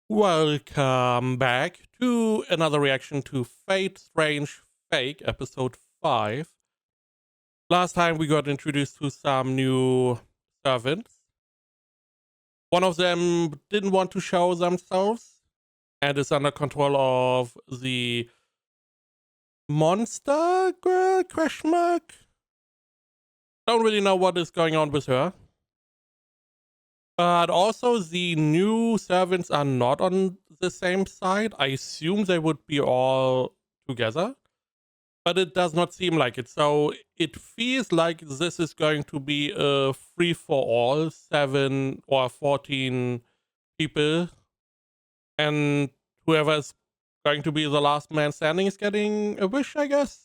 Welcome back to another reaction to Fate Strange Fake episode 5. Last time we got introduced to some new servants. One of them didn't want to show themselves and is under control of the monster girl, question mark? Don't really know what is going on with her. But also the new servants are not on the same side. I assume they would be all together, but it does not seem like it. So it feels like this is going to be a free for all, 7 or 14 people, and whoever is going to be the last man standing is getting a wish, I guess.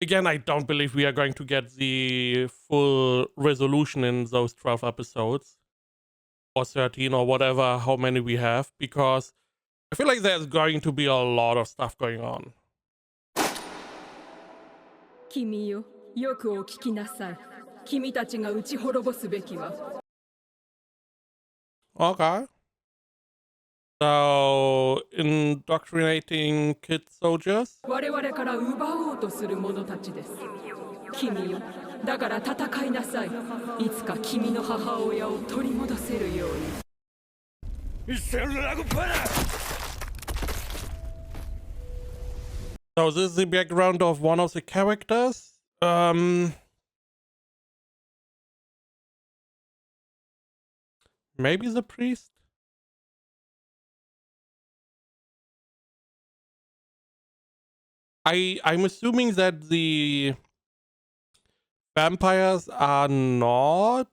Again, I don't believe we are going to get the full resolution in those 12 episodes. Or 13 or whatever, how many we have, because I feel like there's going to be a lot of stuff going on. 君よ、よくお聞きなさい。君たちが打ち滅ぼすべきは。Okay. So, indoctrinating kid soldiers? 我々から奪おうとする者たちです。君よ、だから戦いなさい。いつか君の母親を取り戻せるように。So this is the background of one of the characters. Maybe the priest? I'm assuming that the vampires are not.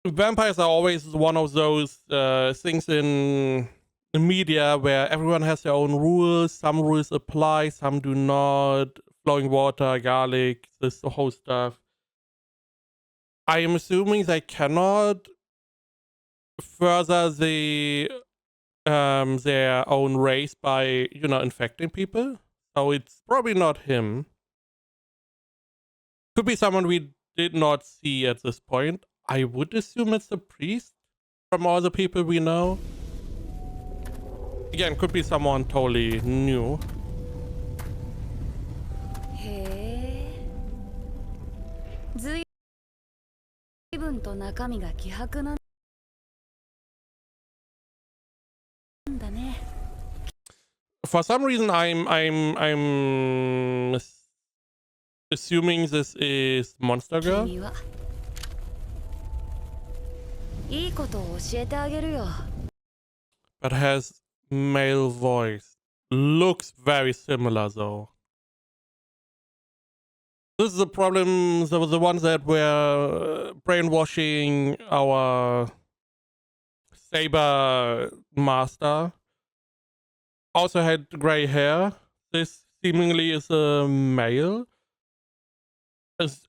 Vampires are always one of those things in media where everyone has their own rules. Some rules apply, some do not. Flowing water, garlic, this whole stuff. I am assuming they cannot further their own race by, infecting people. So it's probably not him. Could be someone we did not see at this point. I would assume it's a priest from all the people we know. Again, could be someone totally new. For some reason, I'm assuming this is Monster Girl. But has male voice. Looks very similar though. This is the problem, the ones that were brainwashing our Saber master. Also had gray hair. This seemingly is a male.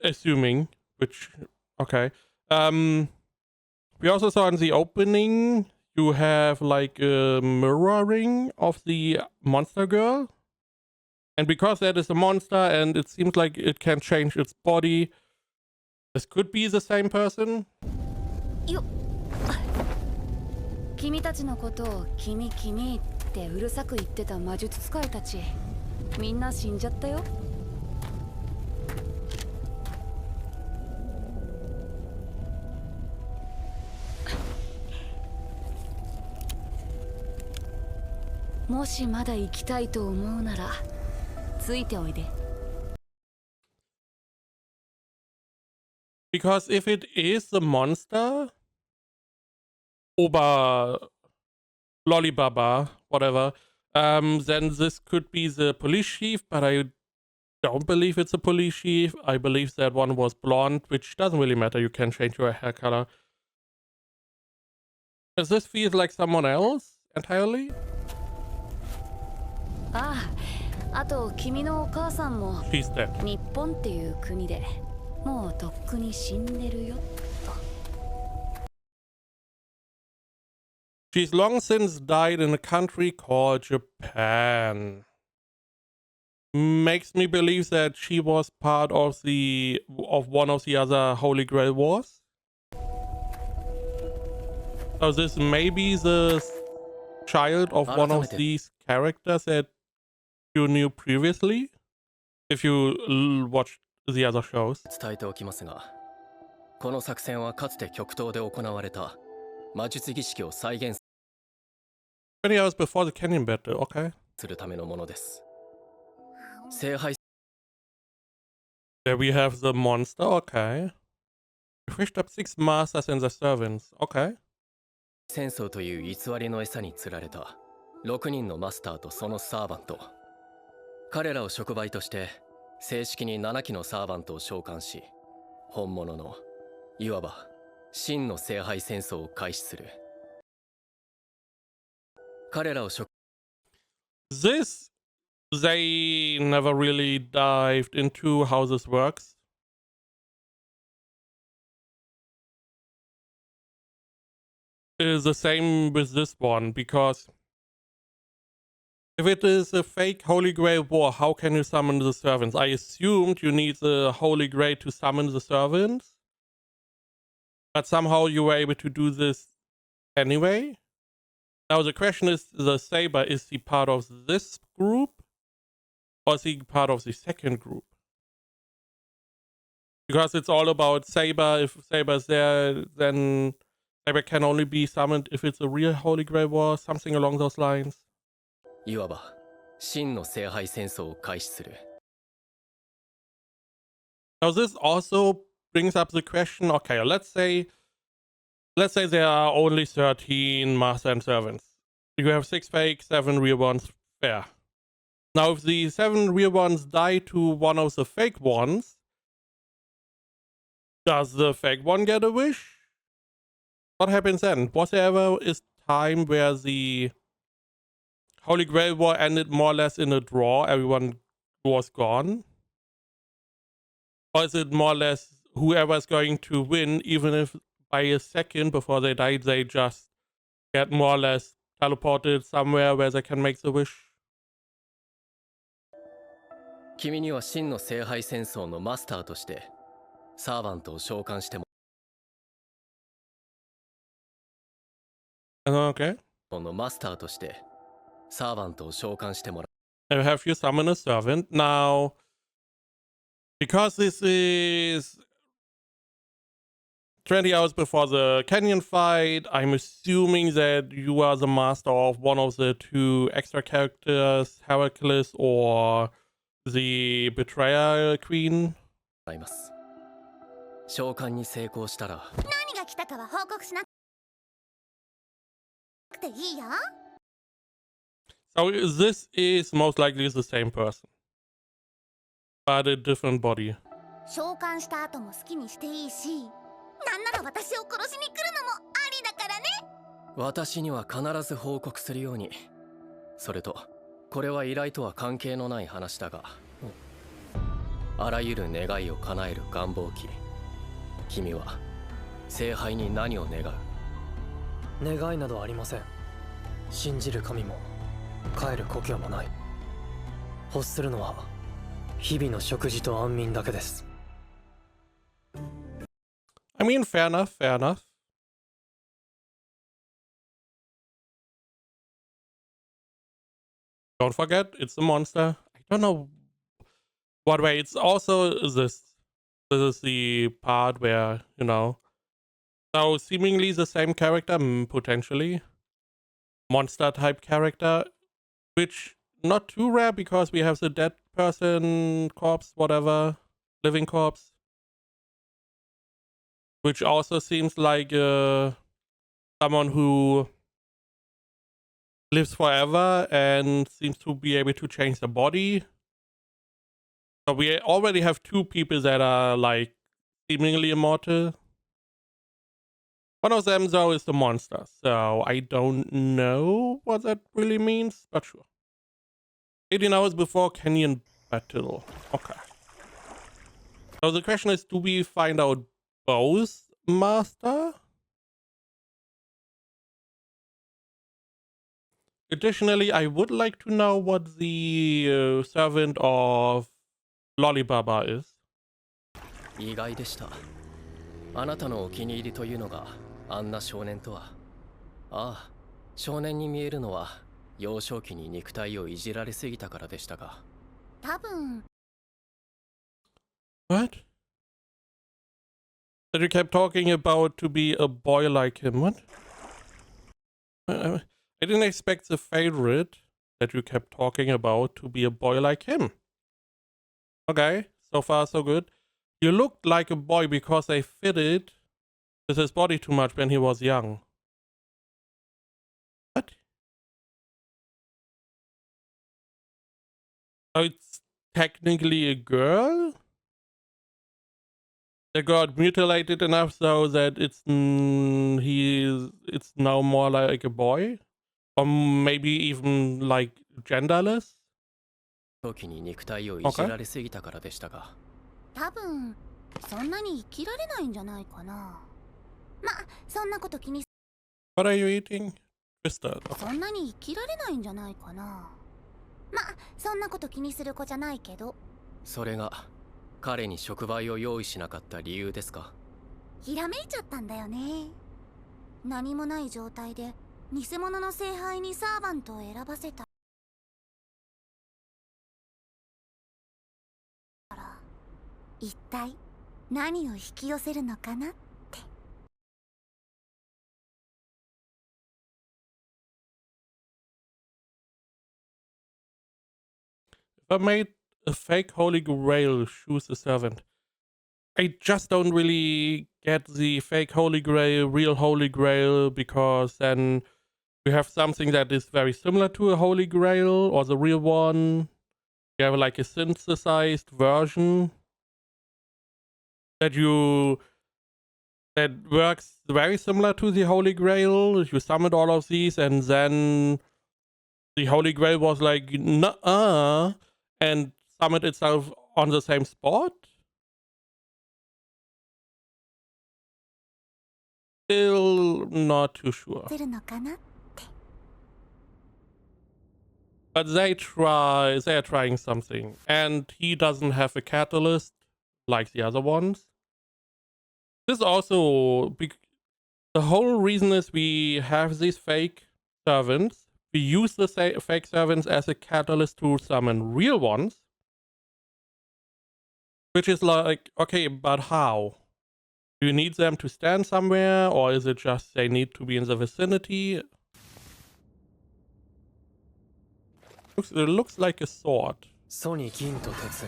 Assuming, which, okay. We also saw in the opening, you have like a mirroring of the monster girl. And because that is a monster and it seems like it can change its body, this could be the same person. 君たちのことを君ってうるさく言ってた魔術使いたち、みんな死んじゃったよ。もしまだ生きたいと思うならついておいで。Because if it is the monster, Ober Lollibaba, whatever, then this could be the police chief, but I don't believe it's a police chief. I believe that one was blonde, which doesn't really matter. You can change your hair color. Does this feel like someone else entirely? ああ、あと君のお母さんも She's dead. 日本っていう国でもうとっくに死んでるよと。She's long since died in a country called Japan. Makes me believe that she was part of one of the other Holy Grail wars. So this may be the child of one of these characters that you knew previously, if you watched the other shows. 伝えておきますが、この作戦はかつて極東で行われた魔術儀式を再現 20 hours before the canyon battle, okay. するためのものです。聖杯 There we have the monster, okay. We fished up 6 masters and the servants, okay. 戦争という偽りの餌に釣られた6人のマスターとそのサーバント。彼らを触媒として正式に7機のサーバントを召喚し、本物のいわば真の聖杯戦争を開始する。彼らをThis, they never really dived into how this works. Is the same with this one, because if it is a fake Holy Grail war, how can you summon the servants? I assumed you need the Holy Grail to summon the servants, but somehow you were able to do this anyway. Now the question is, the Saber, is he part of this group? Or is he part of the second group? Because it's all about Saber. If Saber is there, then Saber can only be summoned if it's a real Holy Grail war, something along those lines. いわば真の聖杯戦争を開始する。Now this also brings up the question, okay, let's say there are only 13 master and servants. You have 6 fake, 7 real ones, fair. Now if the 7 real ones die to one of the fake ones, does the fake one get a wish? What happens then? Was there ever a time where the Holy Grail war ended more or less in a draw, everyone was gone? Or is it more or less whoever is going to win, even if by a second before they die, they just get more or less teleported somewhere where they can make the wish? 君には真の聖杯戦争のマスターとしてサーバントを召喚しても Okay. のマスターとしてサーバントを召喚してもらう。I have you summon a servant. Now, because this is 20 hours before the canyon fight, I'm assuming that you are the master of one of the 2 extra characters, Heracles or the Betrayer Queen. います。召喚に成功したら何が来たかは報告しなくていいよ。So this is most likely the same person, but a different body. 召喚した後も好きにしていいし、なんなら私を殺しに来るのもありだからね。私には必ず報告するように。それとこれは依頼とは関係のない話だが、あらゆる願いを叶える願望機。君は聖杯に何を願う？願いなどありません。信じる神も帰る故郷もない。欲するのは日々の食事と安眠だけです。I mean, fair enough, fair enough. Don't forget, it's a monster. I don't know what way. It's also this. This is the part where, you know, so seemingly the same character, potentially. Monster type character, which not too rare because we have the dead person corpse, whatever, living corpse. Which also seems like someone who lives forever and seems to be able to change the body. So we already have 2 people that are like seemingly immortal. One of them though is the monster, so I don't know what that really means, but sure. 18 hours before Canyon Battle. Okay. So the question is, do we find out both master? Additionally, I would like to know what the servant of Lollibaba is. 意外でした。あなたのお気に入りというのがあんな少年とは。ああ、少年に見えるのは幼少期に肉体をいじられすぎたからでしたが。多分 What? That you kept talking about to be a boy like him. What? I didn't expect the favorite that you kept talking about to be a boy like him. Okay, so far so good. You looked like a boy because they fitted with his body too much when he was young. What? So it's technically a girl? They got mutilated enough so that it's it's now more like a boy, or maybe even like genderless. 時に肉体をいじられすぎたからでしたが。多分そんなに生きられないんじゃないかな。ま、そんなこと気に What are you eating? Twister. そんなに生きられないんじゃないかな。ま、そんなこと気にする子じゃないけど。それが彼に触媒を用意しなかった理由ですか？ひらめいちゃったんだよね。何もない状態で偽物の聖杯にサーバントを選ばせたから一体何を引き寄せるのかなって。If I made a fake Holy Grail, choose a servant. I just don't really get the fake Holy Grail, real Holy Grail, because then you have something that is very similar to a Holy Grail or the real one. You have like a synthesized version that works very similar to the Holy Grail. You summoned all of these, and then the Holy Grail was like, nuh-uh, and summoned itself on the same spot. Still not too sure. 出るのかな。 But they are trying something. And he doesn't have a catalyst like the other ones. This also, the whole reason is we have these fake servants. We use the fake servants as a catalyst to summon real ones. Which is like, okay, but how? Do you need them to stand somewhere, or is it just they need to be in the vicinity? It looks like a sword. ソに銀と鉄、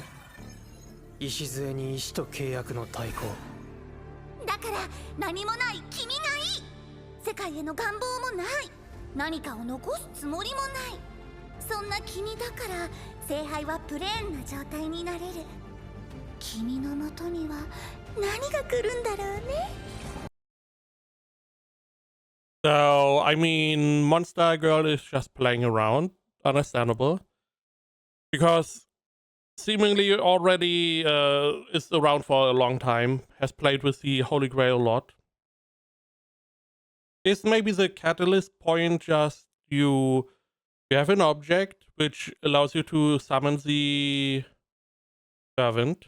礎に石と契約の対抗。だから何もない君がいい。世界への願望もない。何かを残すつもりもない。そんな君だから聖杯はプレーンな状態になれる。君のもとには何が来るんだろうね。 So, I mean, Monster Girl is just playing around. Understandable. Because seemingly already is around for a long time. Has played with the Holy Grail a lot. Is maybe the catalyst point just you have an object which allows you to summon the servant.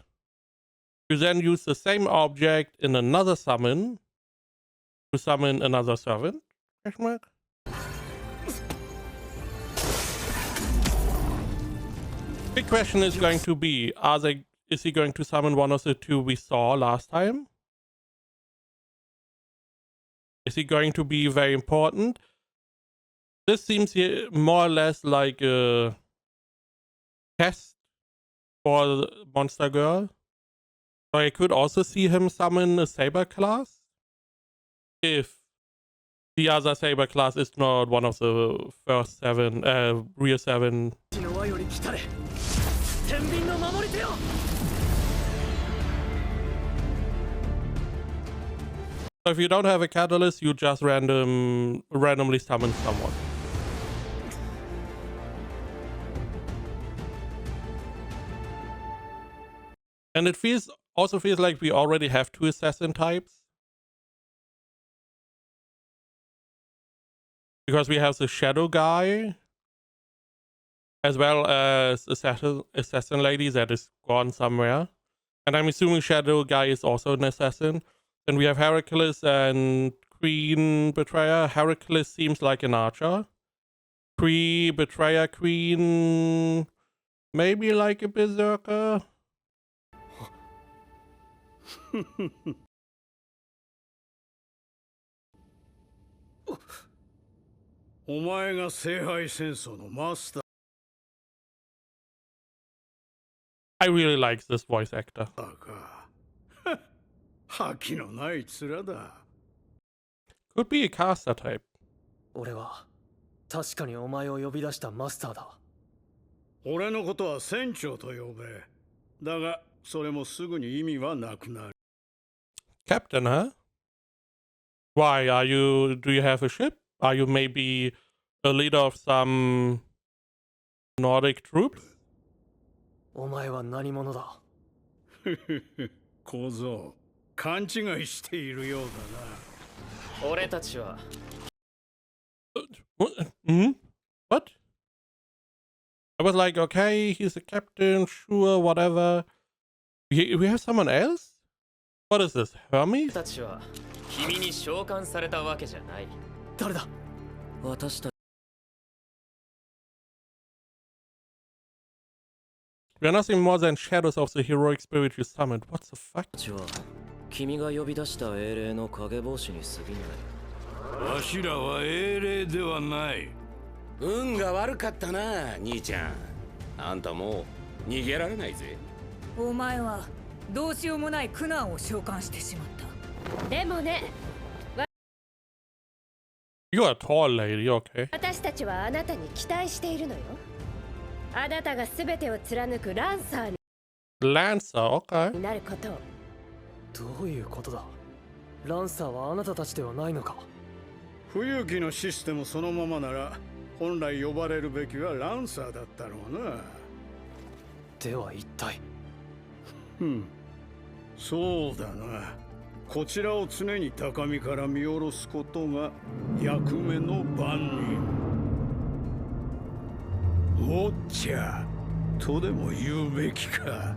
You then use the same object in another summon to summon another servant? Question mark? Big question is going to be, is he going to summon one of the two we saw last time? Is he going to be very important? This seems more or less like a test for the Monster Girl. So I could also see him summon a Saber class if the other Saber class is not one of the first seven, real seven. So if you don't have a catalyst, you just randomly summon someone. And it also feels like we already have two assassin types. Because we have the shadow guy, as well as assassin lady that is gone somewhere. And I'm assuming shadow guy is also an assassin. Then we have Heracles and Queen Betrayer. Heracles seems like an archer. Betrayer Queen, maybe like a berserker. I really like this voice actor. Could be a caster type. 俺は確かにお前を呼び出したマスターだ。俺のことは船長と呼べ。だが、それもすぐに意味はなくなる。Captain, huh? Why do you have a ship? Are you maybe a leader of some Nordic troops? お前は何者だ。小僧、勘違いしているようだな。俺たちは。What? I was like, okay, he's a captain, sure, whatever. We have someone else? What is this, Hermes? たちは君に召喚されたわけじゃない。誰だ。私たち。We are nothing more than shadows of the heroic spirit you summoned. What the fuck? は君が呼び出した英霊の影帽子に過ぎない。わしらは英霊ではない。運が悪かったな、兄ちゃん。あんたもう逃げられないぜ。お前はどうしようもない苦難を召喚してしまった。でもね、 You're a tall lady, okay? 私たちはあなたに期待しているのよ。あなたが全てを貫くランサー Lancer, okay. になることを。どういうことだ。ランサーはあなたたちではないのか。冬季のシステムそのままなら本来呼ばれるべきはランサーだったろうな。では一体。そうだな。こちらを常に高みから見下ろすことが役目の番人。ウォッチャーとでも言うべきか。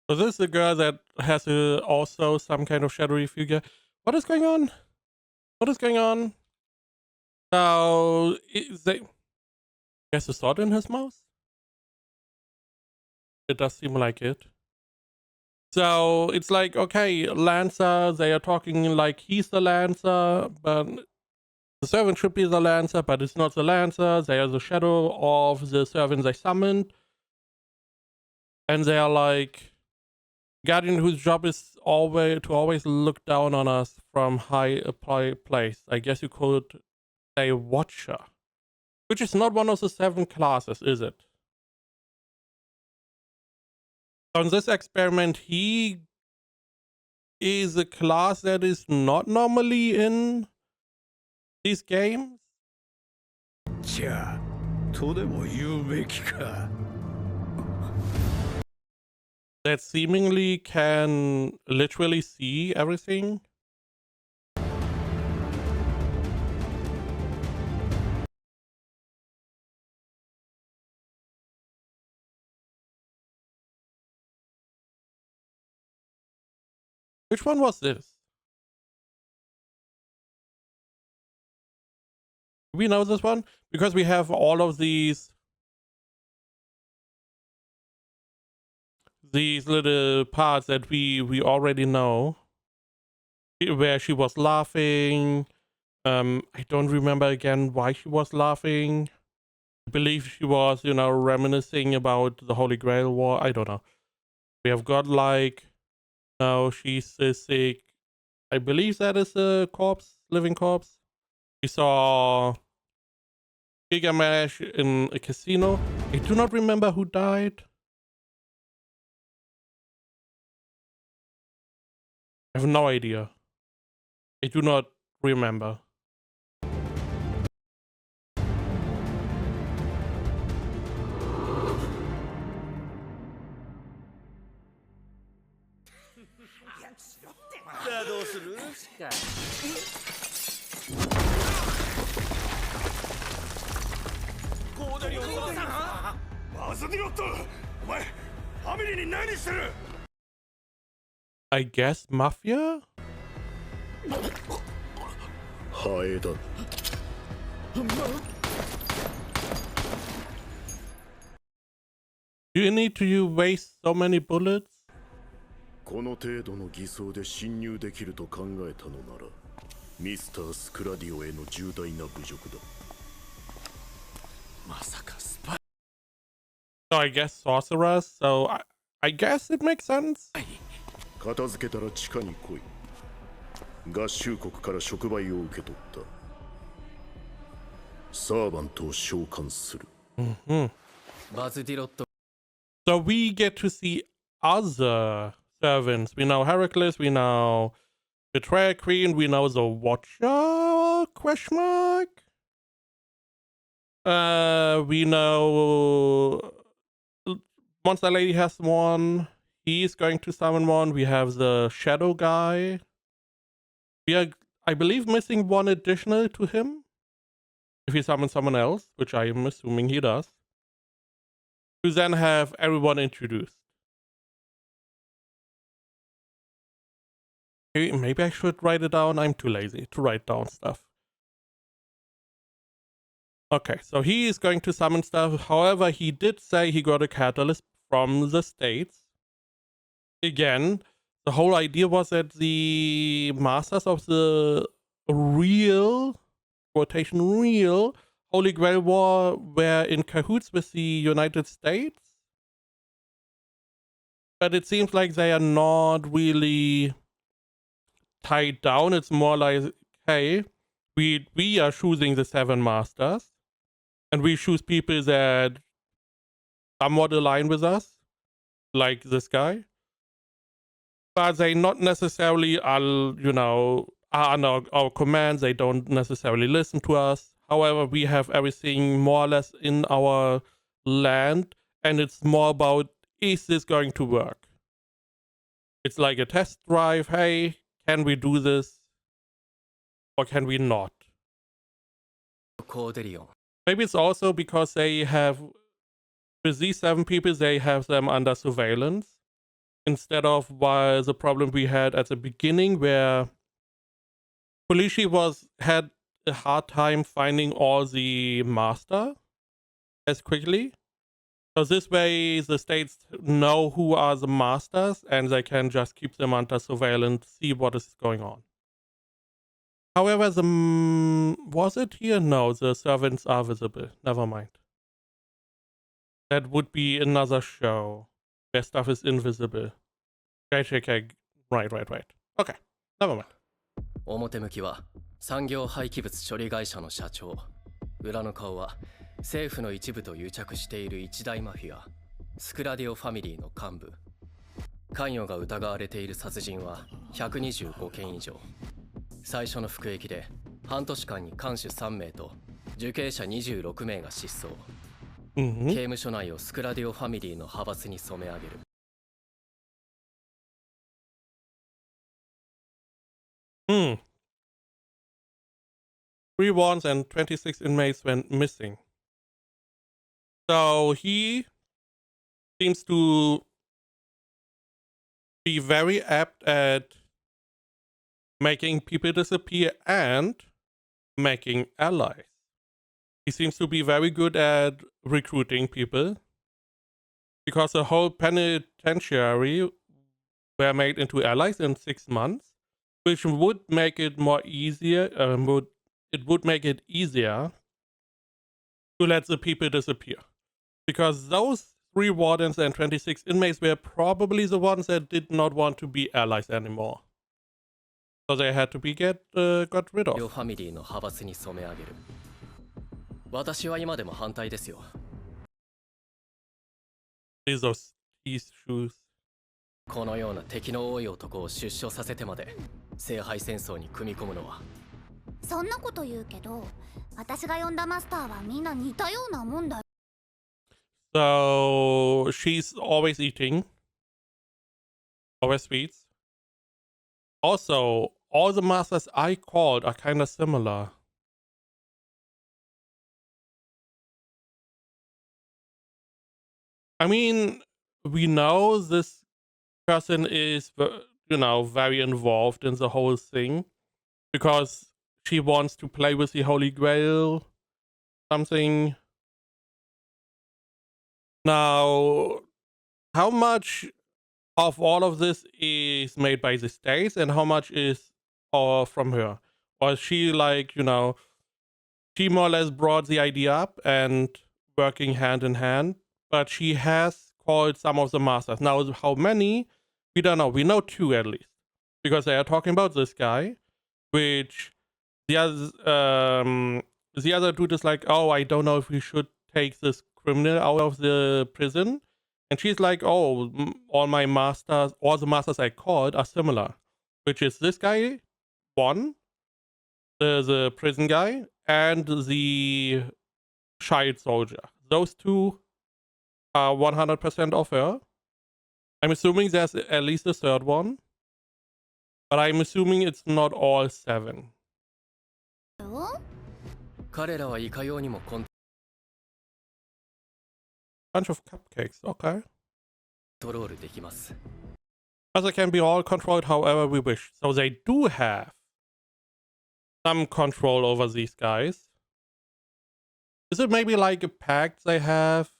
So this is the girl that has also some kind of shadowy figure. What is going on? What is going on? So, he has a sword in his mouth? It does seem like it. So, it's like, okay, Lancer, they are talking like he's the Lancer, but the servant should be the Lancer, but it's not the Lancer. They are the shadow of the servant they summoned. And they are like, Guardian whose job is always look down on us from high place. I guess you could say Watcher. Which is not one of the 7 classes, is it? So in this experiment, he is a class that is not normally in these games. じゃあ、とでも言うべきか。That seemingly can literally see everything. Which one was this? Do we know this one? Because we have all of these little parts that we already know, where she was laughing. I don't remember again why she was laughing. I believe she was, reminiscing about the Holy Grail War. I don't know. We have Godlike. Now she's sick. I believe that is a corpse, living corpse. We saw Gilgamesh in a casino. I do not remember who died. I have no idea. I do not remember. I guess mafia? ハエだ。 Do you need to waste so many bullets? この程度の偽装で侵入できると考えたのなら、ミスター・スクラディオへの重大な侮辱だ。まさかスパイ。 So I guess sorcerers, so I guess it makes sense. 片付けたら地下に来い。合衆国から触媒を受け取った。サーバントを召喚する。バズディロット So we get to see other servants. We know Heracles, we know Betrayer Queen, we know the Watcher? Question mark? We know Monster Lady has one. He's going to summon one. We have the Shadow guy. We are, I believe, missing one additional to him. If he summons someone else, which I am assuming he does. To then have everyone introduced. Okay, maybe I should write it down. I'm too lazy to write down stuff. Okay, so he is going to summon stuff. However, he did say he got a catalyst from the States. Again, the whole idea was that the masters of the real, quotation real, Holy Grail War were in cahoots with the United States. But it seems like they are not really tied down. It's more like, hey, we are choosing the 7 masters. And we choose people that somewhat align with us. Like this guy. But they not necessarily are, you know, are under our commands. They don't necessarily listen to us. However, we have everything more or less in our land, and it's more about, is this going to work? It's like a test drive. Hey, can we do this? Or can we not? コーデリオン Maybe it's also because they have, with these 7 people, they have them under surveillance. Instead of the problem we had at the beginning, where Polishi had a hard time finding all the master as quickly. So this way the states know who are the masters and they can just keep them under surveillance, see what is going on. However, was it here? No, the servants are visible. Never mind. That would be another show where stuff is invisible. Okay. Right. Okay, never mind. 表向きは産業廃棄物処理会社の社長、裏の顔は政府の一部と癒着している一大マフィアスクラディオファミリーの幹部。関与が疑われている殺人は125件以上。最初の服役で半年間に看守3名と受刑者26名が失踪。刑務所内をスクラディオファミリーの派閥に染め上げる。3 wardens and 26 inmates went missing. So he seems to be very apt at making people disappear and making allies. He seems to be very good at recruiting people, because the whole penitentiary were made into allies in 6 months, which would make it more easier. It would make it easier to let the people disappear, because those 3 wardens and 26 inmates were probably the ones that did not want to be allies anymore. So they had to be got rid of. 両ファミリーの派閥に染め上げる。私は今でも反対ですよ。These shoes. このような敵の多い男を出所させてまで聖杯戦争に組み込むのは。そんなこと言うけど、私が呼んだマスターはみんな似たようなもんだよ。 So she's always eating, always sweets. Also, all the masters I called are kind of similar. I mean, we know this person is, you know, very involved in the whole thing because she wants to play with the Holy Grail, something. Now, how much of all of this is made by the states and how much is from her? Or is she like, you know, she more or less brought the idea up and working hand in hand, but she has called some of the masters. Now, how many? We don't know. We know 2 at least because they are talking about this guy, which the other dude is like, oh, I don't know if we should take this criminal out of the prison. And she's like, oh, all my masters, all the masters I called are similar, which is this guy, one, the prison guy, and the child soldier. Those 2 are 100% of her. I'm assuming there's at least a third one, but I'm assuming it's not all 7. 彼らはいかようにもコン Bunch of cupcakes, okay. トロールできます。 But they can be all controlled however we wish. So they do have some control over these guys. Is it maybe like a pact they have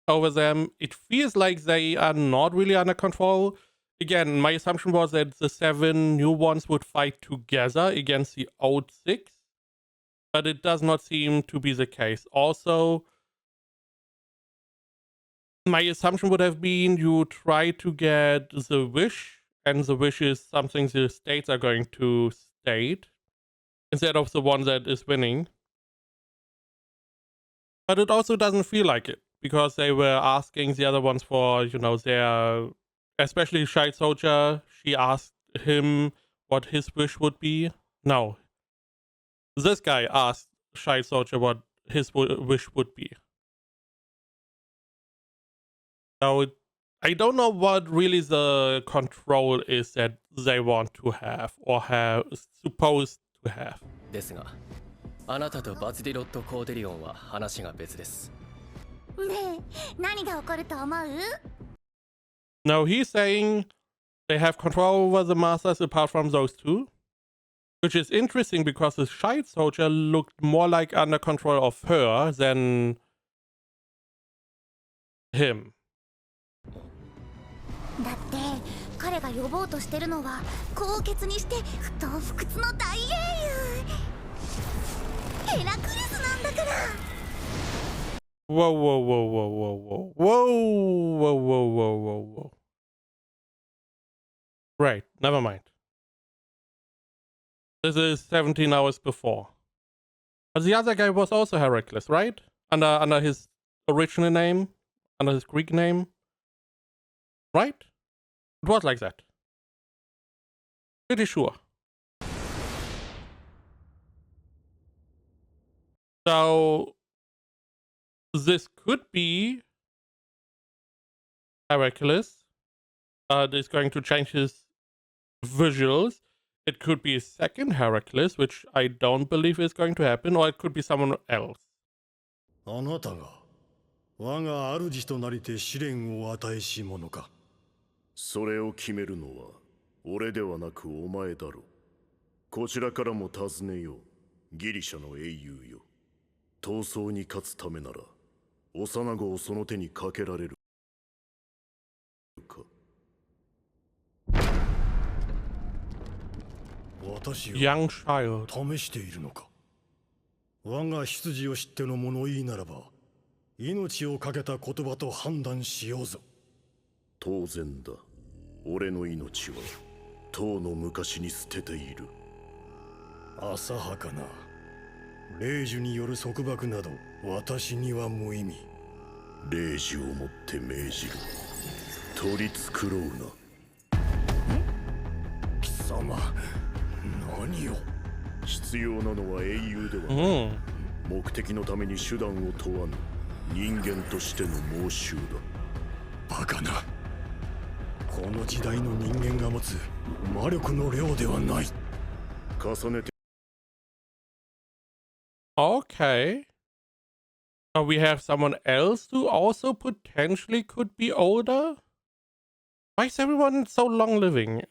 over them? It feels like they are not really under control. Again, my assumption was that the 7 new ones would fight together against the old 6. But it does not seem to be the case. Also, my assumption would have been you try to get the wish, and the wish is something the states are going to state, instead of the one that is winning. But it also doesn't feel like it, because they were asking the other ones for, you know, their, especially Child Soldier, she asked him what his wish would be. No. This guy asked Child Soldier what his wish would be. So I don't know what really the control is that they want to have or have supposed to have. ですが、あなたとバズディロット・コーデリオンは話が別です。ねえ、何が起こると思う？ No, he's saying they have control over the masters apart from those 2. Which is interesting because the Child Soldier looked more like under control of her than him. だって彼が呼ぼうとしてるのは高潔にして不撓不屈の大英雄ヘラクレスなんだから。 Whoa, whoa, whoa, whoa, whoa, whoa, whoa, whoa, whoa, whoa, whoa, whoa. Right, never mind. This is 17 hours before. But the other guy was also Heracles, right? Under his original name, under his Greek name. Right? It was like that. Pretty sure. So this could be Heracles. Is going to change his visuals. It could be a second Heracles, which I don't believe is going to happen, or it could be someone else. あなたが我が主となりて試練を与えし者か。それを決めるのは俺ではなくお前だろう。こちらからも尋ねよう。ギリシャの英雄よ。闘争に勝つためなら幼子をその手にかけられるか。私を Young child. 試しているのか。我が出自を知っての物言いならば命を懸けた言葉と判断しようぞ。当然だ。俺の命はとうの昔に捨てている。浅はかな霊樹による束縛など私には無意味。霊樹をもって命じる。取り繕うな。貴様何を。必要なのは英雄ではない。目的のために手段を問わぬ人間としての猛襲だ。バカな。この時代の人間が持つ魔力の量ではない。重ねて。Okay. So we have someone else who also potentially could be older? Why is everyone so long living?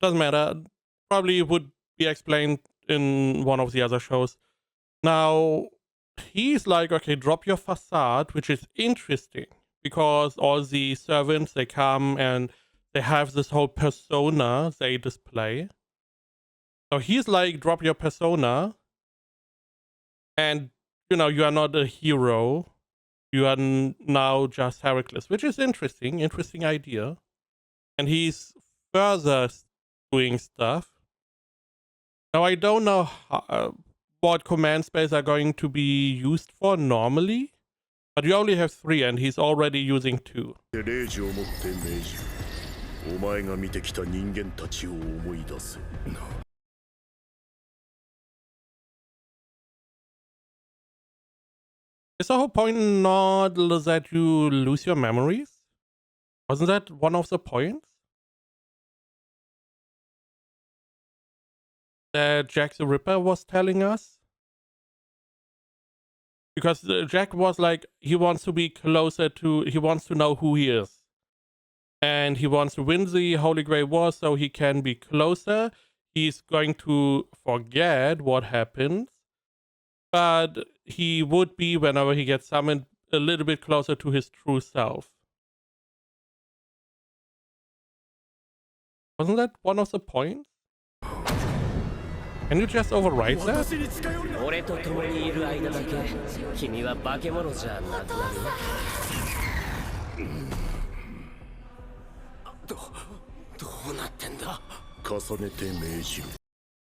Doesn't matter. Probably would be explained in one of the other shows. Now, he's like, okay, drop your facade, which is interesting because all the servants, they come and they have this whole persona they display. So he's like, drop your persona, and you are not a hero. You are now just Heracles, which is interesting idea. And he's further doing stuff. Now I don't know what command space are going to be used for normally, but you only have 3 and he's already using 2. 令状を持って命じる。お前が見てきた人間たちを思い出せ。Is the whole point not that you lose your memories? Wasn't that one of the points? That Jack the Ripper was telling us? Because Jack was like, he wants to be closer to, he wants to know who he is. And he wants to win the Holy Grail War so he can be closer. He's going to forget what happened. But he would be, whenever he gets summoned, a little bit closer to his true self. Wasn't that one of the points? Can you just overwrite that? 俺と共にいる間だけ君は化け物じゃなくなる。どうなってんだ。重ねて命じる。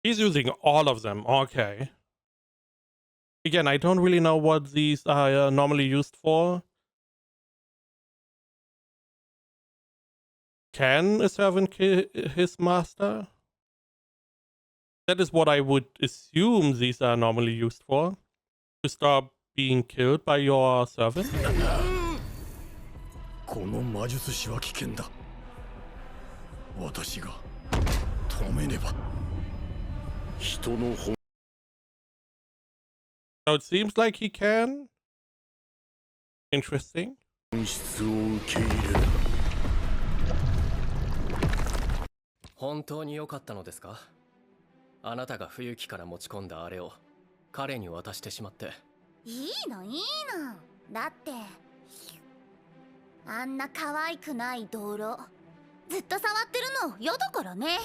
He's using all of them. Okay. Again, I don't really know what these are normally used for. Can a servant kill his master? That is what I would assume these are normally used for. To stop being killed by your servant. この魔術師は危険だ。私が止めねば。人の本 So it seems like he can. Interesting. 質を受け入れる。本当に良かったのですか？あなたが冬木から持ち込んだあれを彼に渡してしまって。いいのいいの。だってあんな可愛くない道路ずっと触ってるの嫌だからね。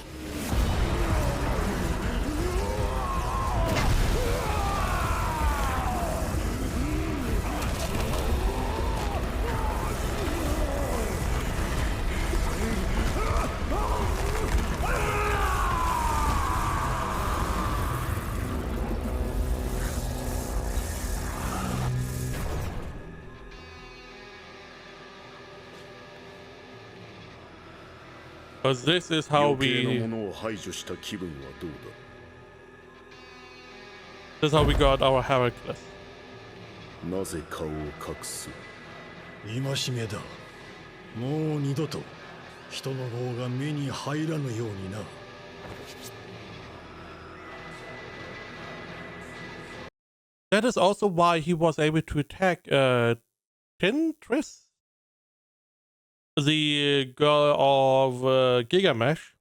Because this is how 余計な we ものを排除した気分はどうだ。 this is how we got our Heracles. なぜ顔を隠す。戒めだ。もう二度と人の方が目に入らぬようにな。That is also why he was able to attack Tintris, the girl of Gilgamesh,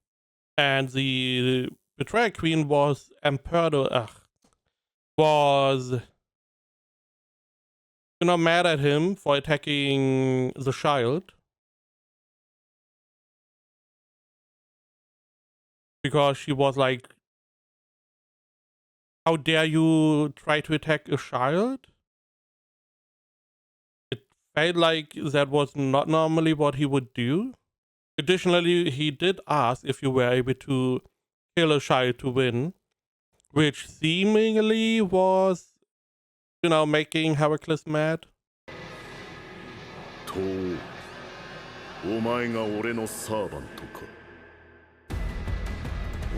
and the Betrayer Queen was was mad at him for attacking the child. Because she was like, how dare you try to attack a child? It felt like that was not normally what he would do. Additionally, he did ask if you were able to kill a child to win, which seemingly was, making Heracles mad. とお前が俺のサーバントか。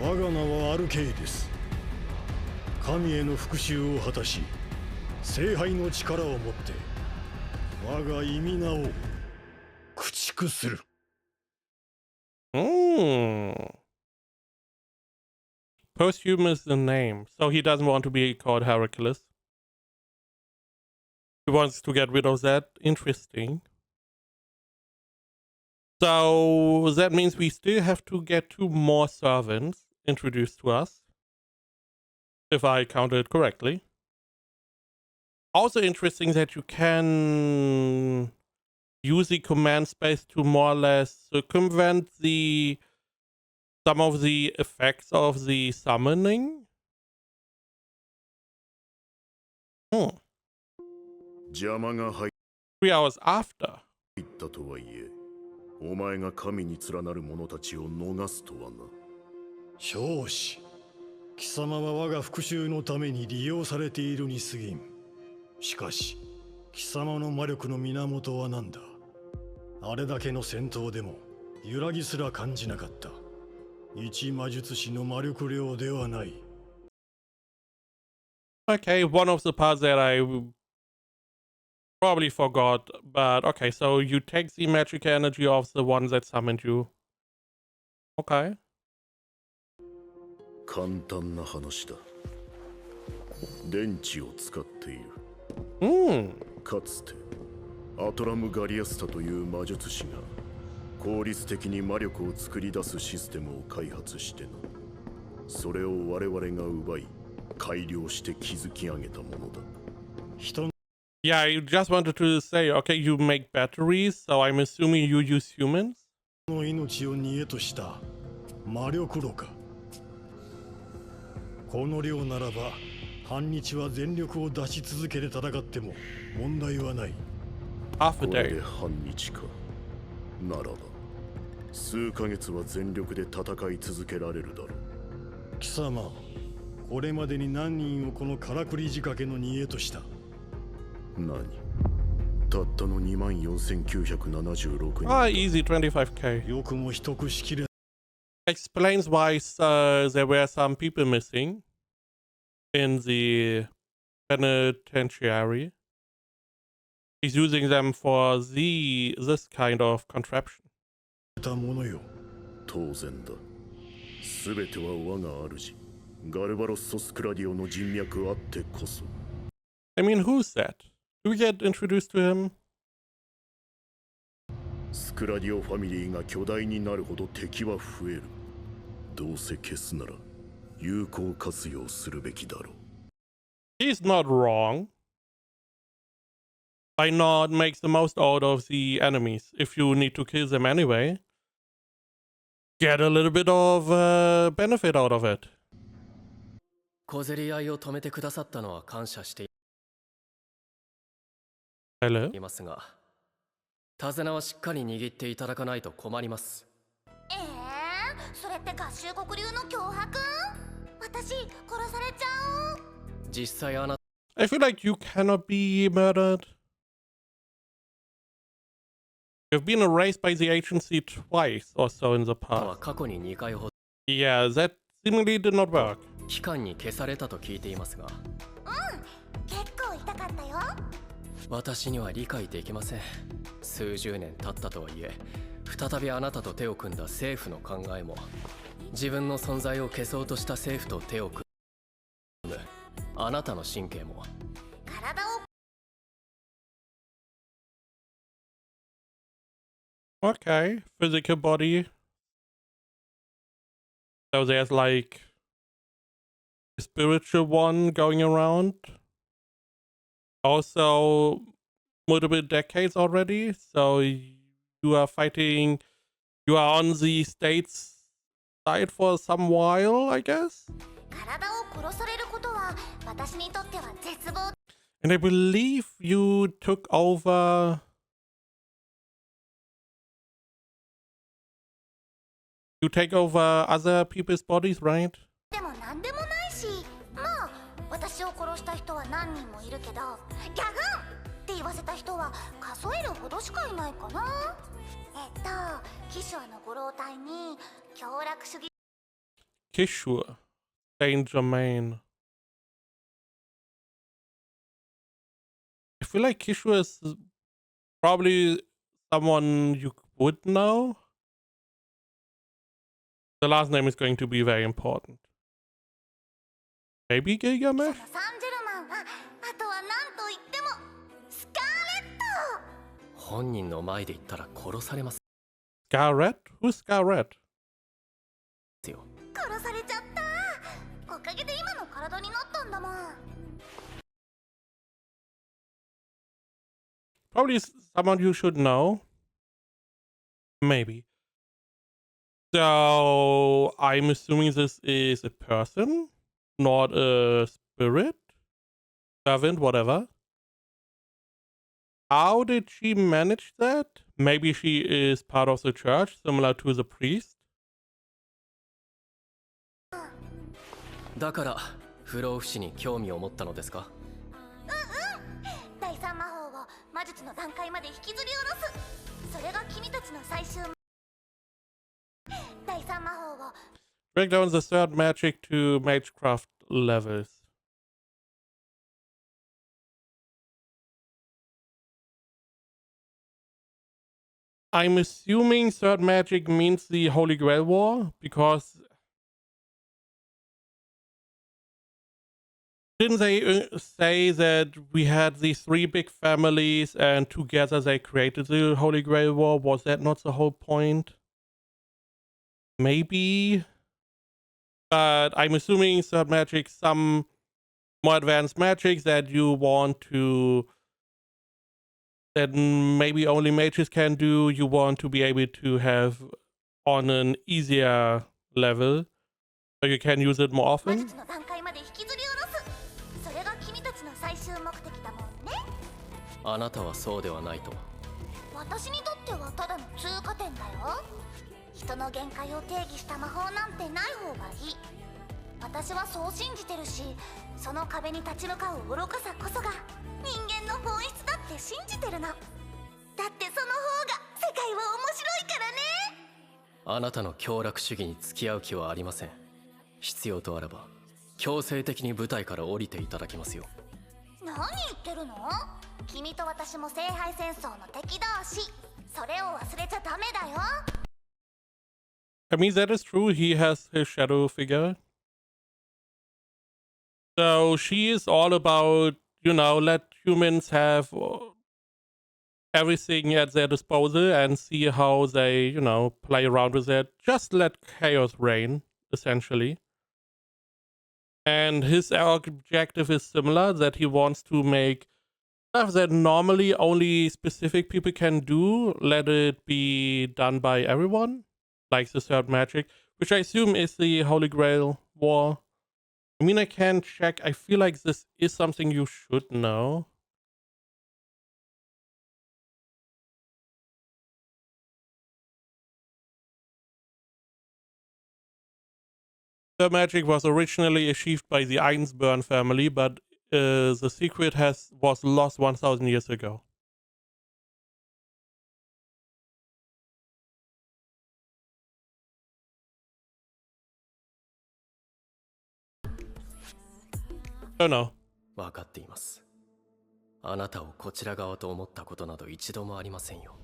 我が名はアルケイです。神への復讐を果たし、聖杯の力を持って我が意味名を駆逐する。Posthumous the name, so he doesn't want to be called Heracles. He wants to get rid of that. Interesting. So that means we still have to get 2 more servants introduced to us, if I counted correctly. Also interesting that you can use the command space to more or less circumvent some of the effects of the summoning. 邪魔が入 3 hours after. ったとはいえ、お前が神に連なる者たちを逃すとはな。少子、貴様は我が復讐のために利用されているに過ぎん。しかし、貴様の魔力の源は何だ？あれだけの戦闘でも揺らぎすら感じなかった。一魔術師の魔力量ではない。Okay, one of the parts that I probably forgot, but okay, so you take the magic energy of the one that summoned you. Okay. 簡単な話だ。電池を使っている。かつてアトラム・ガリアスタという魔術師が効率的に魔力を作り出すシステムを開発してな。それを我々が奪い改良して築き上げたものだ。Yeah, I just wanted to say, okay, you make batteries, so I'm assuming you use humans? の命を煮えとした魔力炉か。この量ならば半日は全力を出し続けて戦っても問題はない。Half a これで day. 半日か。ならば数ヶ月は全力で戦い続けられるだろう。貴様、これまでに何人をこのからくり仕掛けの煮えとした？何？たったの24,976人。Ah, easy, 25k. よくも一口しきれ。Explains why there were some people missing in the penitentiary. He's using them for this kind of contraption. たものよ。当然だ。すべては我が主、ガルバロス・ソスクラディオの人脈あってこそ。I mean, who's that? Do we get introduced to him? スクラディオファミリーが巨大になるほど敵は増える。どうせ消すなら有効活用するべきだろう。He's not wrong. Why not make the most out of the enemies if you need to kill them anyway? Get a little bit of benefit out of it. 小競り合いを止めてくださったのは感謝して Hello? いますが、手綱はしっかり握っていただかないと困ります。それって合衆国流の脅迫？私殺されちゃう。実際あな I feel like you cannot be murdered. You've been erased by the agency twice or so in the たは past. 過去に2回ほど Yeah, that seemingly did not work. 期間に消されたと聞いていますが、結構痛かったよ。私には理解できません。数十年経ったとはいえ、再びあなたと手を組んだ政府の考えも、自分の存在を消そうとした政府と手を組むあなたの神経も。体を Okay, physical body. So there's like a spiritual one going around. Also, multiple decades already. So you are fighting. You are on the state's side for some while, I guess. 体を殺されることは私にとっては絶望。 And I believe you took over. You take over other people's bodies, right? でも何でもないし、まあ私を殺した人は何人もいるけど、ギャグンって言わせた人は数えるほどしかいないかな。キシュアのご老体に強楽主義 Kishua, Saint Germain. I feel like Kishua is probably someone you would know. The last name is going to be very important. Maybe Gilgamesh? サンジェルマンは、あとは何と言ってもスカーレット。本人の前で言ったら殺されます。Scarlet? Who's Scarlet? 殺されちゃった。おかげで今の体になったんだもん。 Probably someone you should know. Maybe. So I'm assuming this is a person, not a spirit, servant, whatever. How did she manage that? Maybe she is part of the church, similar to the priest. だから不老不死に興味を持ったのですか？第三魔法を魔術の段階まで引きずり下ろす。それが君たちの最終。第三魔法を Break down the third magic to magecraft levels. I'm assuming third magic means the Holy Grail War, because didn't they say that we had these three big families and together they created the Holy Grail War? Was that not the whole point? Maybe. But I'm assuming third magic, some more advanced magic that you want to, that maybe only mages can do, you want to be able to have on an easier level, so you can use it more 魔 often. 術の段階まで引きずり下ろす。それが君たちの最終目的だもんね。あなたはそうではないと。私にとってはただの通過点だよ。人の限界を定義した魔法なんてない方がいい。私はそう信じてるし、その壁に立ち向かう愚かさこそが人間の本質だって信じてるの。だってその方が世界は面白いからね。あなたの強楽主義に付き合う気はありません。必要とあらば強制的に舞台から降りていただきますよ。何言ってるの？君と私も聖杯戦争の敵同士。それを忘れちゃダメだよ。 I mean, that is true. He has his shadow figure. So she is all about, you know, let humans have everything at their disposal and see how they, you know, play around with it. Just let chaos reign, essentially. And his objective is similar, that he wants to make stuff that normally only specific people can do, let it be done by everyone, like the third magic, which I assume is the Holy Grail War. I mean, I can check. I feel like this is something you should know. Third magic was originally achieved by the Einsburn family, but the secret was lost 1,000 years ago. Oh no. 分かっています。あなたをこちら側と思ったことなど一度もありませんよ。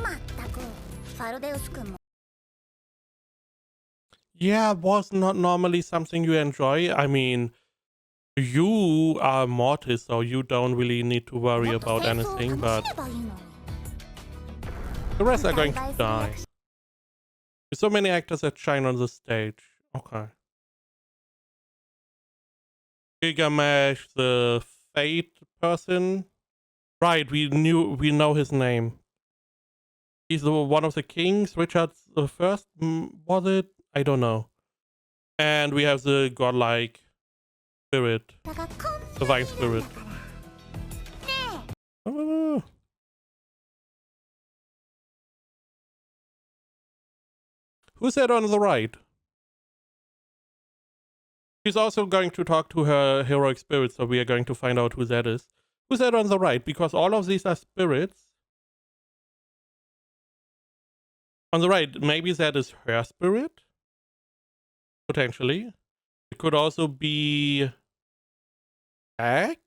まったく、ファルデウス君も。 Yeah, was not normally something you enjoy. I mean, you are mortis, so you don't really need to worry about anything, but the rest are going to die. There's so many actors that shine on the stage. Okay. Gilgamesh, the Fate person. Right, we know his name. He's one of the kings. Richard the First, was it? I don't know. And we have the godlike spirit, divine spirit. Oh. Who's that on the right? She's also going to talk to her heroic spirit, so we are going to find out who that is. Who's that on the right? Because all of these are spirits. On the right, maybe that is her spirit? Potentially. It could also be Jack?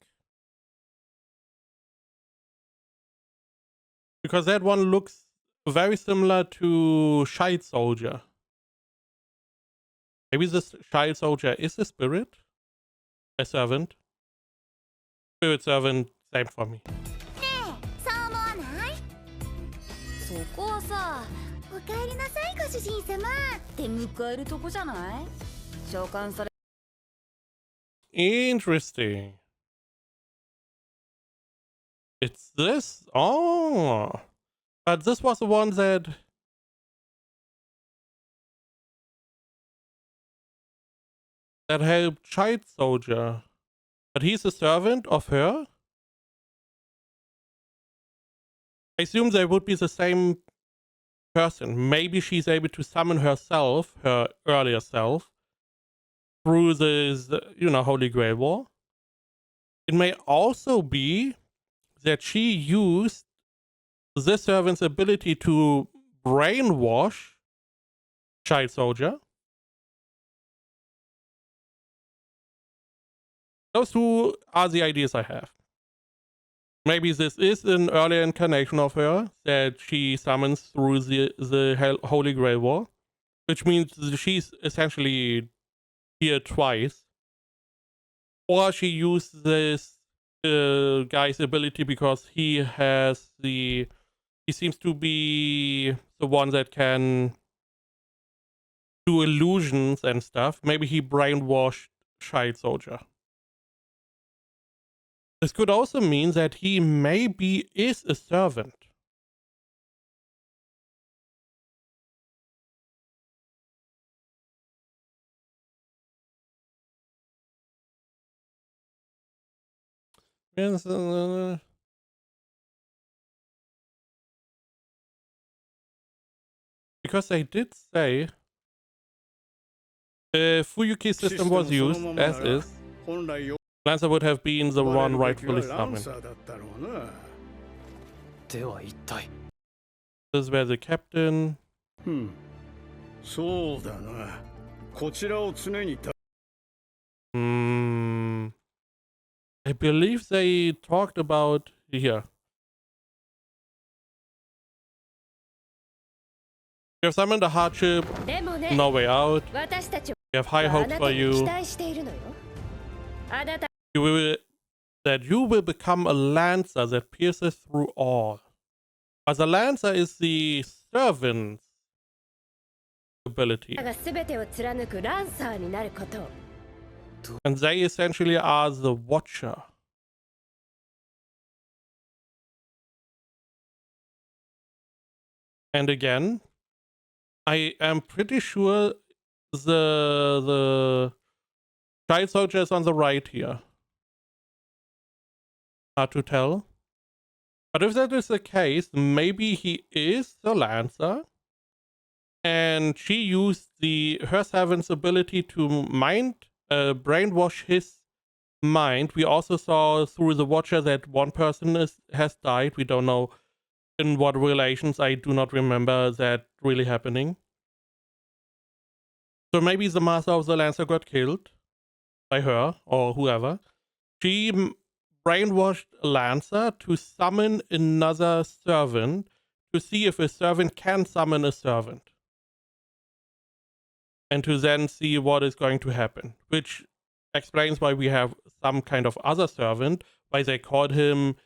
Because that one looks very similar to Child Soldier. Maybe this Child Soldier is a spirit? A servant? Spirit servant, same for me. そこはさ、おかえりなさいご主人様って迎えるとこじゃない？召喚され Interesting. It's this? Oh. But this was the one that helped Child Soldier. But he's a servant of her? I assume they would be the same person. Maybe she's able to summon herself, her earlier self, through this, Holy Grail War. It may also be that she used this servant's ability to brainwash Child Soldier. Those two are the ideas I have. Maybe this is an earlier incarnation of her that she summons through the Holy Grail War, which means she's essentially here twice. Or she used this guy's ability because he seems to be the one that can do illusions and stuff. Maybe he brainwashed Child Soldier. This could also mean that he maybe is a servant. Yes, because they did say if Fuyuki's system was used as is, Lancer would have been the one rightfully summoned. This is where the captain. I believe they talked about here. You have summoned a hardship, no way out. We have high hopes for you. You will become a lancer that pierces through all. But the lancer is the servant's ability. And they essentially are the watcher. And again, I am pretty sure the Child Soldier is on the right here. Hard to tell. But if that is the case, maybe he is the Lancer. And she used her servant's ability to brainwash his mind. We also saw through the Watcher that one person has died. We don't know in what relations. I do not remember that really happening. So maybe the Master of the Lancer got killed by her or whoever. She brainwashed Lancer to summon another servant to see if a servant can summon a servant. And to then see what is going to happen. Which explains why we have some kind of other servant, why they called him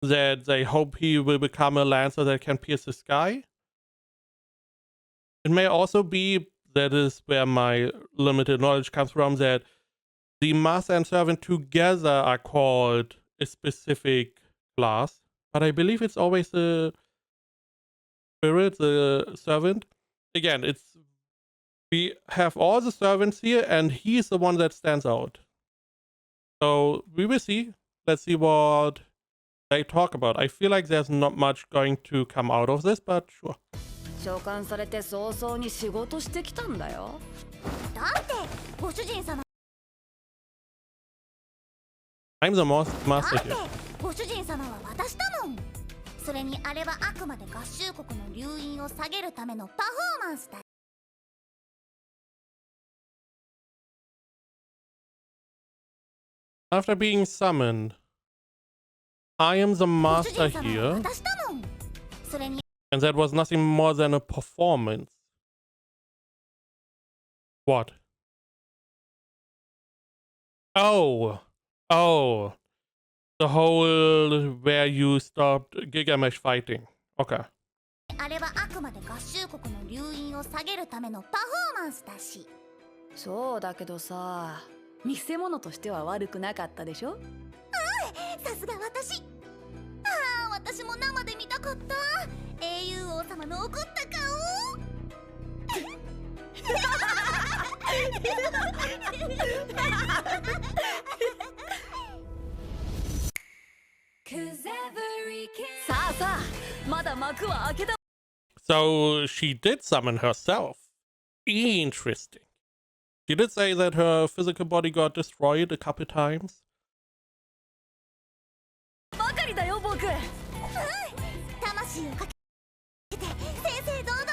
that they hope he will become a Lancer that can pierce the sky. It may also be, that is where my limited knowledge comes from, that the Master and Servant together are called a specific class. But I believe it's always the Spirit, the Servant. Again, we have all the servants here, and he's the one that stands out. So we will see. Let's see what they talk about. I feel like there's not much going to come out of this, but sure. 召喚されて早々に仕事してきたんだよ。だってご主人様 I'm the master だって here. ご主人様は私だもん。それにあれはあくまで合衆国の留飲を下げるためのパフォーマンスだ。After being summoned, I am the ご主 master 人様は here, 私だもん。それに and that was nothing more than a performance. What? Oh, the whole where you stopped Gigamesh fighting. Okay. あれはあくまで合衆国の留飲を下げるためのパフォーマンスだし。そうだけどさ、見せ物としては悪くなかったでしょ。さすが私。私も生で見たかった。英雄王様の怒った顔。さあさあ、まだ幕は開けた。 So she did summon herself. Interesting. She did say that her physical body got destroyed a couple times. ばかりだよ僕。魂をかけて正々堂々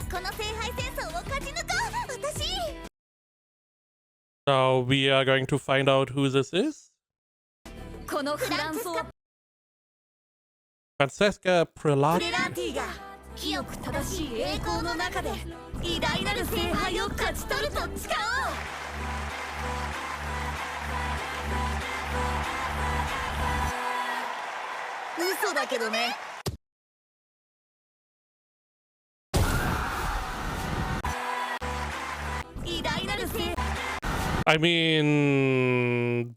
この聖杯戦争を勝ち抜こう私。 So we are going to find out who this is. このフランスを Francesca プレ Prelati. ラーティが清く正しい栄光の中で偉大なる聖杯を勝ち取ると誓おう。嘘だけどね。偉大なる聖 I mean,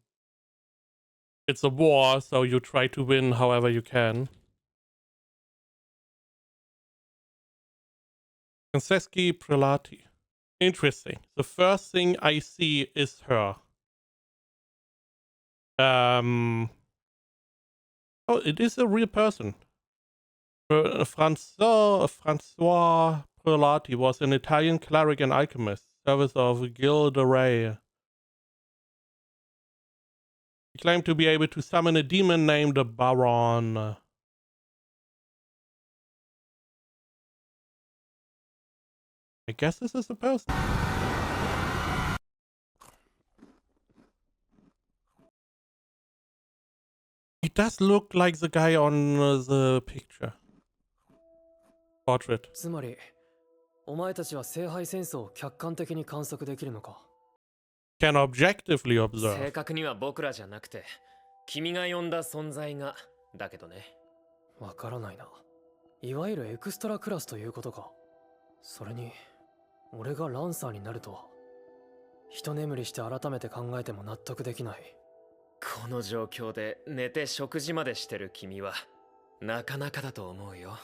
it's a war, so you try to win however you can. Francesca Prelati. Interesting. The first thing I see is her. Oh, it is a real person. Francois Prelati was an Italian cleric and alchemist, service of Gil de Rey. He claimed to be able to summon a demon named the Baron. I guess this is a person. He does look like the guy on the picture. Portrait. つまりお前たちは聖杯戦争を客観的に観測できるのか。 Can objectively 正 observe. 確には僕らじゃなくて君が呼んだ存在がだけどね。わからないな。いわゆるエクストラクラスということか。それに俺がランサーになるとは。一眠りして改めて考えても納得できない。この状況で寝て食事までしてる君はなかなかだと思うよ。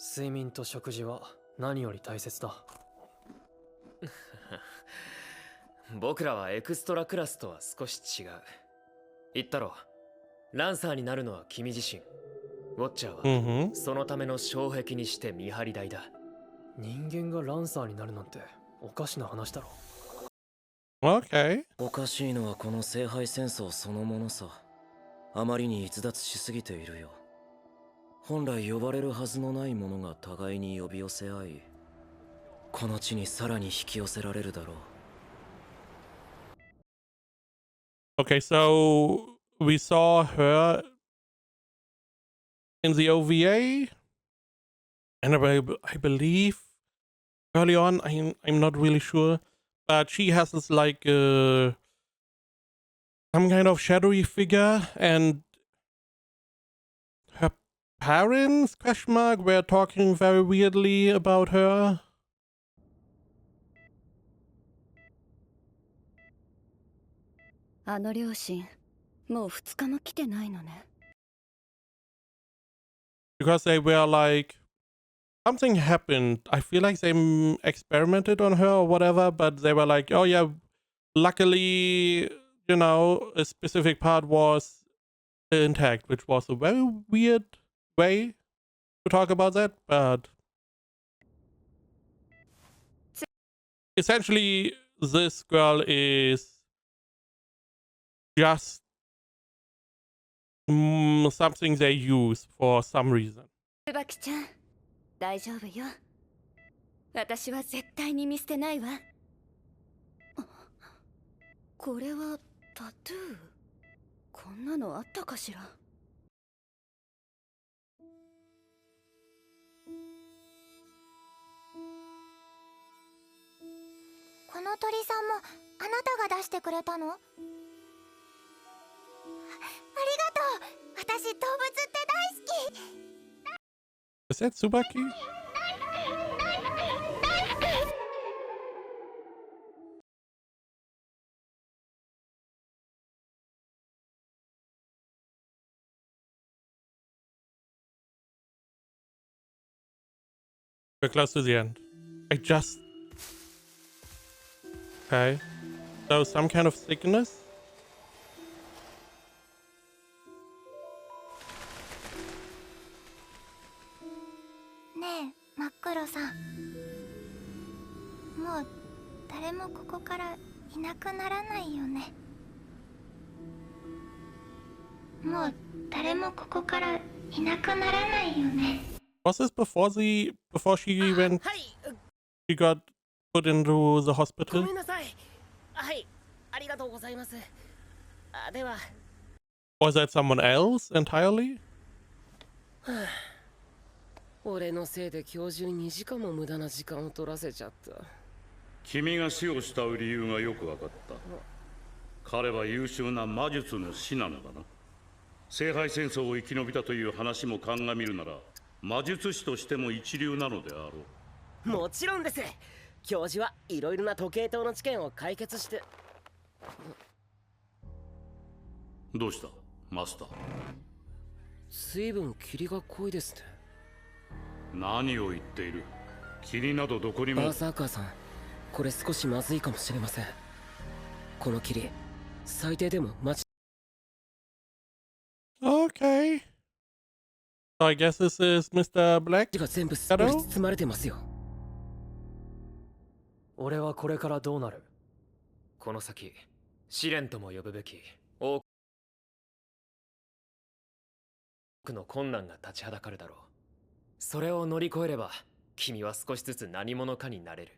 睡眠と食事は何より大切だ。僕らはエクストラクラスとは少し違う。言ったろ、ランサーになるのは君自身。ウォッチャーはそのための障壁にして見張り台だ。人間がランサーになるなんておかしな話だろ。Okay. おかしいのはこの聖杯戦争そのものさ。あまりに逸脱しすぎているよ。本来呼ばれるはずのないものが互いに呼び寄せ合い、この地にさらに引き寄せられるだろう。Okay, so we saw her in the OVA, and I believe early on, I'm not really sure, but she has this like some kind of shadowy figure, and her parents, question mark, were talking very weirdly about her. あの両親、もう2日も来てないのね。Because they were like, something happened. I feel like they experimented on her or whatever, but they were like, oh yeah, luckily, you know, a specific part was intact, which was a very weird way to talk about that, but essentially, this girl is just something they use for some reason. 椿ちゃん、大丈夫よ。私は絶対に見捨てないわ。これはタトゥー。こんなのあったかしら。この鳥さんもあなたが出してくれたの？ありがとう。私動物って大好き。Is that Tsubaki? We're close to the end. Okay. So some kind of sickness?ねえ、真っ黒さん。もう誰もここからいなくならないよね。もう誰もここからいなくならないよね。Was this before she went? She got put into the ご hospital? めんなさい。はい、ありがとうございます。では。Or is that someone else entirely? 俺のせいで教授に2時間も無駄な時間を取らせちゃった。君が死を慕う理由がよく分かった。彼は優秀な魔術の師なのだな。聖杯戦争を生き延びたという話も鑑みるなら、魔術師としても一流なのであろう。もちろんです。教授はいろいろな時計塔の知見を解決して。どうしたマスター。随分霧が濃いですね。何を言っている。霧などどこにも。バーサーカーさん、これ少しまずいかもしれません。この霧、最低でもOkay. So I guess this is Mr. Black? が全部すっぽり包まれてますよ。俺はこれからどうなる？この先、試練とも呼ぶべき多くの困難が立ちはだかるだろう。それを乗り越えれば、君は少しずつ何者かになれる。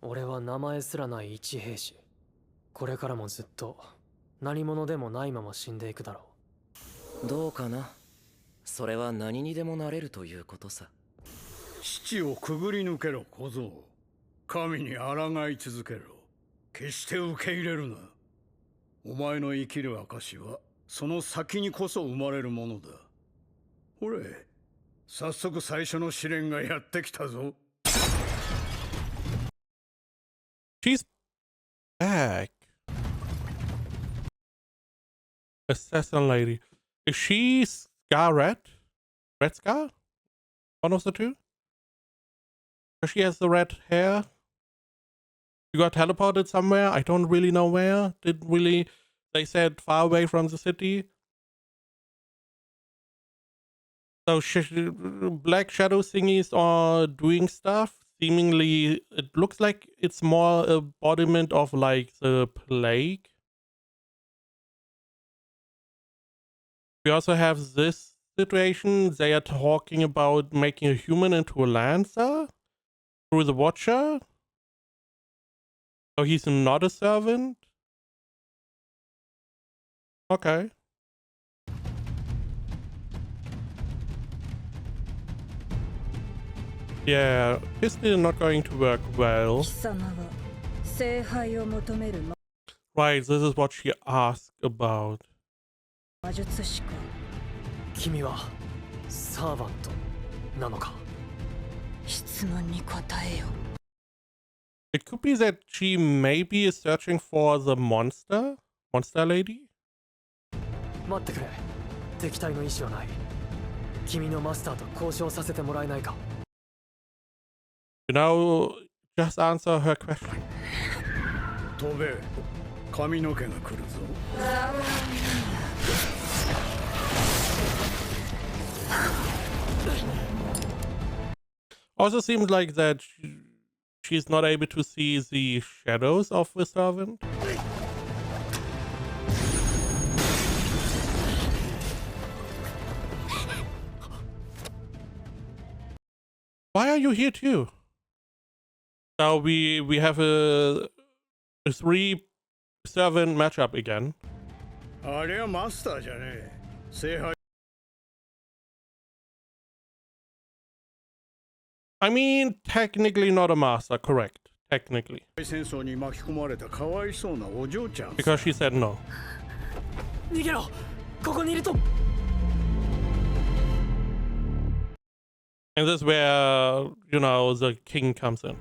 俺は名前すらない一兵士。これからもずっと何者でもないまま死んでいくだろう。どうかな。それは何にでもなれるということさ。父をくぐり抜けろ小僧。神に抗い続けろ。決して受け入れるな。お前の生きる証はその先にこそ生まれるものだ。ほれ、早速最初の試練がやってきたぞ。She's back. Assassin lady. Is she Scar Red? Red Scar? One of the two? She has the red hair. She got teleported somewhere. I don't really know where. Didn't really. They said far away from the city. So black shadow thingies are doing stuff. Seemingly, it looks like it's more embodiment of like the plague. We also have this situation. They are talking about making a human into a lancer through the Watcher. So he's not a servant. Okay. Yeah, this is not going to work well. Right, this is what she asked about. 君はサーバントなのか？質問に答えよ。It could be that she maybe is searching for the monster lady? 待ってくれ。敵対の意思はない。君のマスターと交渉させてもらえないか？ You know, just answer her question. 飛べ。髪の毛が来るぞ。Also seems like that she's not able to see the shadows of the servant. Why are you here too? Now we have a 3-7 matchup again. あれはマスターじゃねえ。聖杯。I mean, technically not a master, correct. Technically. 戦争に巻き込まれたかわいそうなお嬢ちゃん。Because she said no. 逃げろ。ここにいると。And this is where, you know, the king comes in.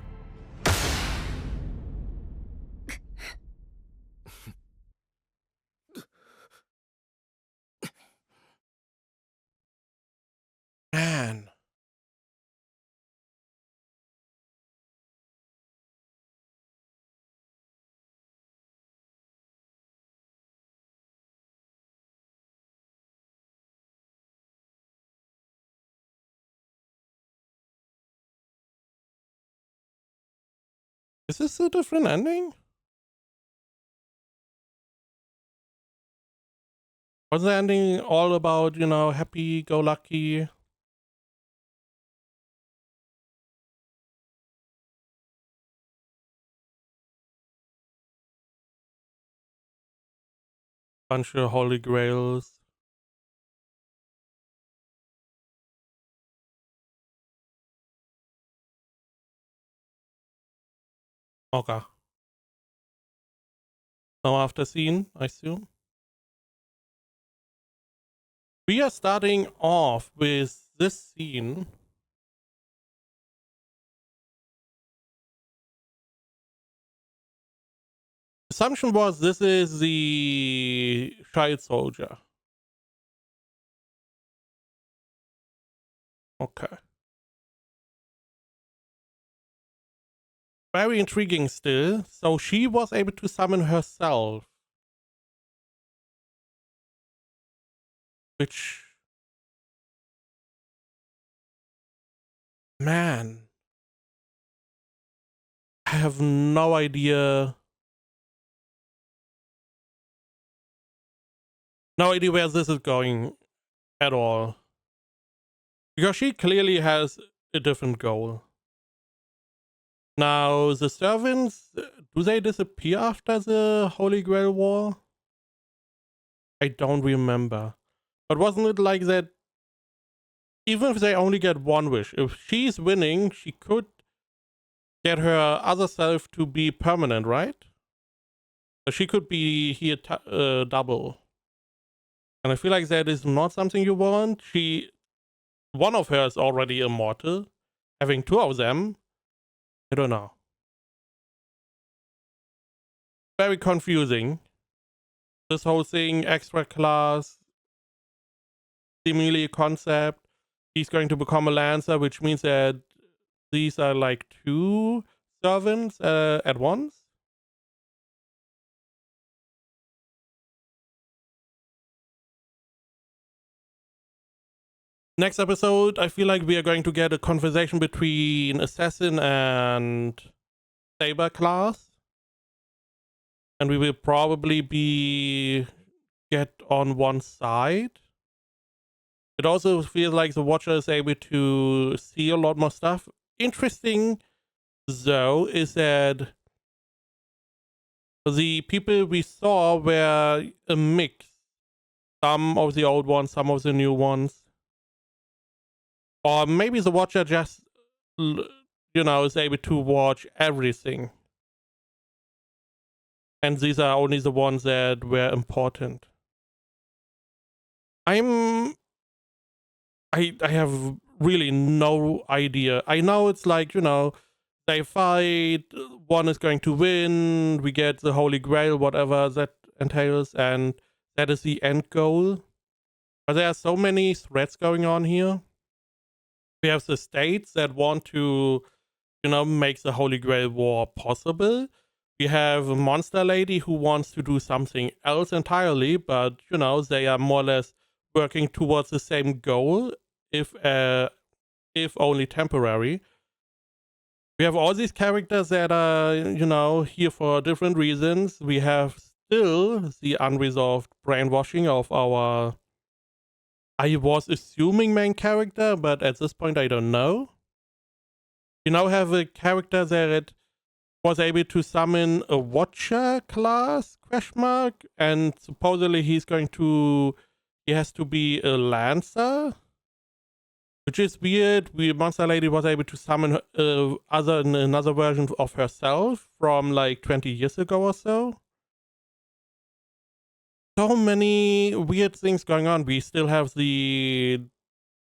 Man. Is this a different ending? Was the ending all about, you know, happy-go-lucky? Bunch of holy grails. Okay. No after scene, I assume. We are starting off with this scene. Assumption was this is the child soldier. Okay. Very intriguing still. So she was able to summon herself. Which... Man. I have no idea. No idea where this is going at all. Because she clearly has a different goal. Now, the servants, do they disappear after the Holy Grail War? I don't remember. But wasn't it like that, even if they only get one wish, if she's winning, she could get her other self to be permanent, right? She could be here double. And I feel like that is not something you want. One of her is already immortal. Having two of them, I don't know. Very confusing. This whole thing, extra class, seemingly a concept. He's going to become a lancer, which means that these are like two servants at once. Next episode, I feel like we are going to get a conversation between assassin and saber class, and we will probably get on one side. It also feels like the watcher is able to see a lot more stuff. Interesting though is that the people we saw were a mix. Some of the old ones, some of the new ones. Or maybe the watcher just, you know, is able to watch everything. And these are only the ones that were important. I have really no idea. I know it's like, you know, they fight, one is going to win, we get the Holy Grail, whatever that entails, and that is the end goal. But there are so many threats going on here. We have the states that want to, you know, make the Holy Grail War possible. We have a monster lady who wants to do something else entirely, but, you know, they are more or less working towards the same goal, if only temporary. We have all these characters that are, you know, here for different reasons. We have still the unresolved brainwashing of our, I was assuming, main character, but at this point I don't know. You now have a character that was able to summon a Watcher class, ? And supposedly he has to be a Lancer, which is weird. Monster Lady was able to summon another version of herself from like 20 years ago or so. So many weird things going on. We still have the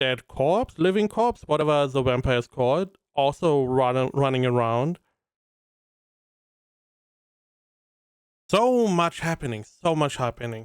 dead corpse, living corpse, whatever the vampire is called, also running around. So much happening, so much happening.